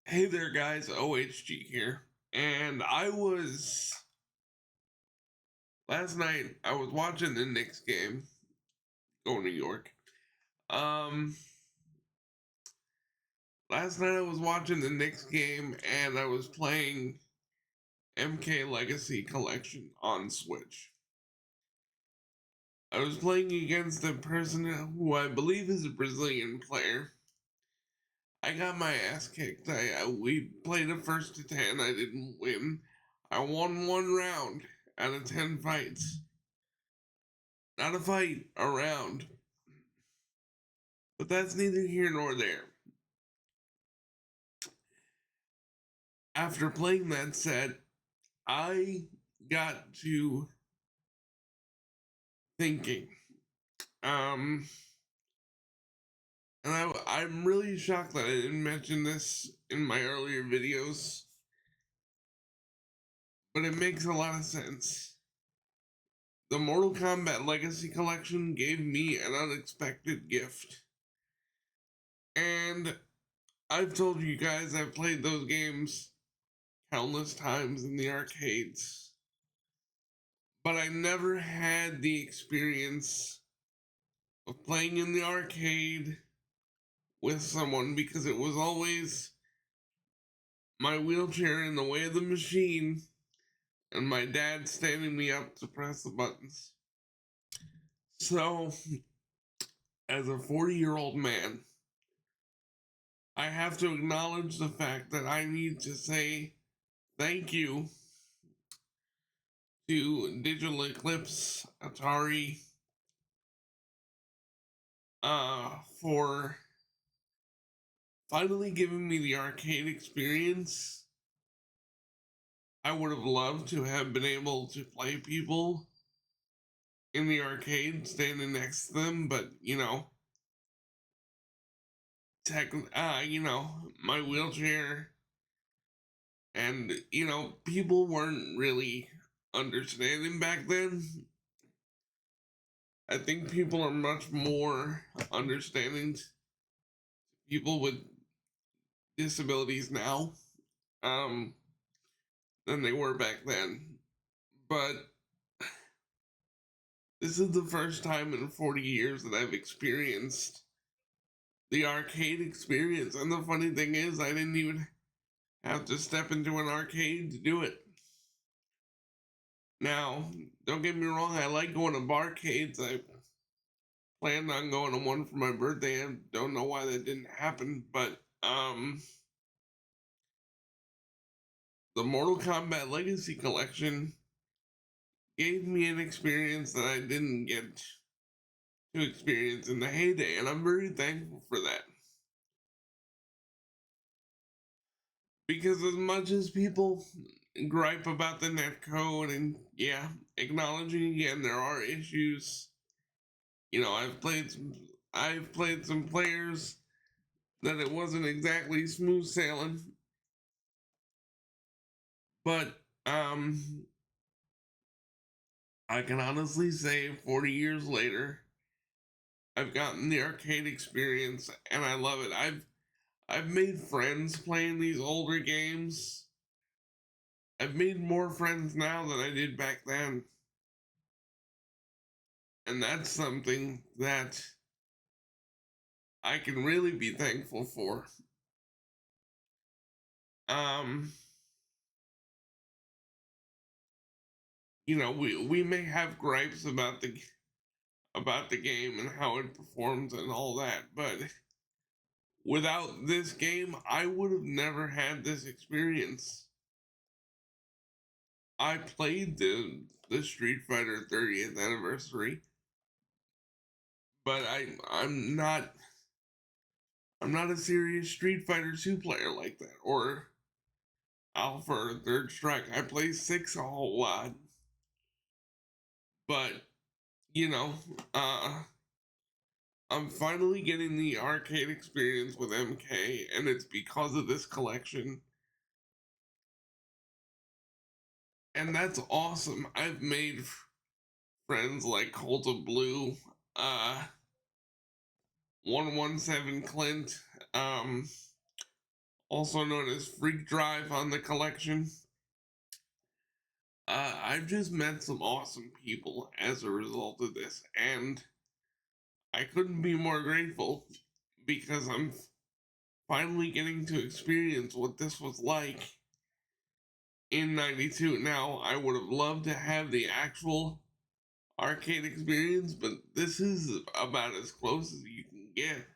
Hey there, guys. OHG here. And last night, I was watching the Knicks game, go New York. Um, Last night I was watching the Knicks game and I was playing MK Legacy Collection on Switch. I was playing against a person who I believe is a Brazilian player. I got my ass kicked. We played a first to 10. I didn't win. I won one round out of 10 fights. Not a fight, a round. But that's neither here nor there. After playing that set, I got to thinking. Um, and I'm really shocked that I didn't mention this in my earlier videos, but it makes a lot of sense. The Mortal Kombat Legacy Collection gave me an unexpected gift. And I've told you guys I've played those games countless times in the arcades, but I never had the experience of playing in the arcade with someone because it was always my wheelchair in the way of the machine and my dad standing me up to press the buttons. So, as a 40-year-old man, I have to acknowledge the fact that I need to say thank you to Digital Eclipse Atari for finally giving me the arcade experience. I would have loved to have been able to play people in the arcade standing next to them, but my wheelchair and people weren't really understanding back then. I think people are much more understanding to people with disabilities now um, than they were back then. But this is the first time in 40 years that I've experienced the arcade experience. And the funny thing is, I didn't even have to step into an arcade to do it. Now, don't get me wrong, I like going to barcades. I planned on going to one for my birthday. I don't know why that didn't happen, but the Mortal Kombat Legacy Collection gave me an experience that I didn't get to experience in the heyday, and I'm very thankful for that. Because as much as people gripe about the net code and acknowledging again there are issues. I've played some players that it wasn't exactly smooth sailing. But I can honestly say 40 years later, I've gotten the arcade experience and I love it. I've made friends playing these older games. I've made more friends now than I did back then. And that's something that I can really be thankful for. Um, we may have gripes about the game and how it performs and all that, but without this game, I would have never had this experience. I played the Street Fighter 30th anniversary, but I'm not a serious Street Fighter 2 player like that, or Alpha or Third Strike. I play 6 a whole lot. But, you know, uh, I'm finally getting the arcade experience with MK, and it's because of this collection. And that's awesome. I've made friends like Cult of Blue, 117 Clint, also known as Freak Drive on the collection. I've just met some awesome people as a result of this, and I couldn't be more grateful because I'm finally getting to experience what this was like in 92. Now, I would have loved to have the actual arcade experience, but this is about as close as you can get.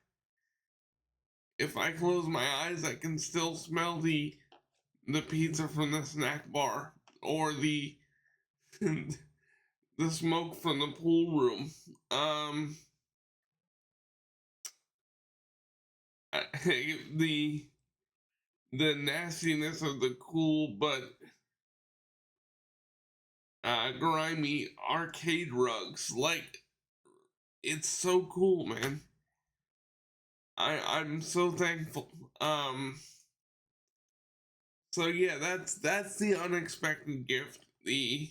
If I close my eyes, I can still smell the pizza from the snack bar or the the smoke from the pool room. Um, the nastiness of the cool but grimy arcade rugs. Like, it's so cool, man. I'm so thankful. So yeah, that's the unexpected gift the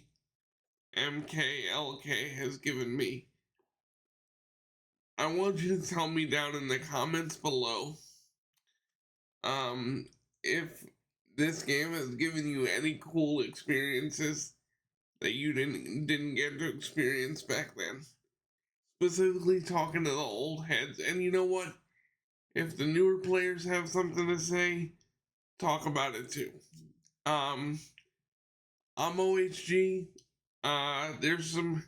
MKLK has given me. I want you to tell me down in the comments below um if this game has given you any cool experiences that you didn't get to experience back then. Specifically talking to the old heads. And you know what? If the newer players have something to say, talk about it too. Um, I'm OHG. There's some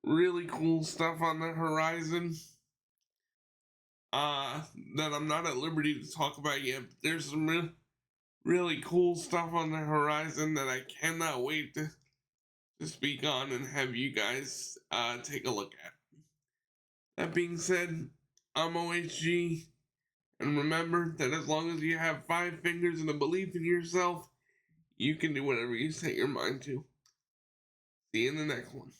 really cool stuff on the horizon. Uh, that I'm not at liberty to talk about yet. But there's some really cool stuff on the horizon that I cannot wait to speak on and have you guys take a look at. That being said, I'm OHG. And remember that as long as you have 5 fingers and a belief in yourself, you can do whatever you set your mind to. See you in the next one.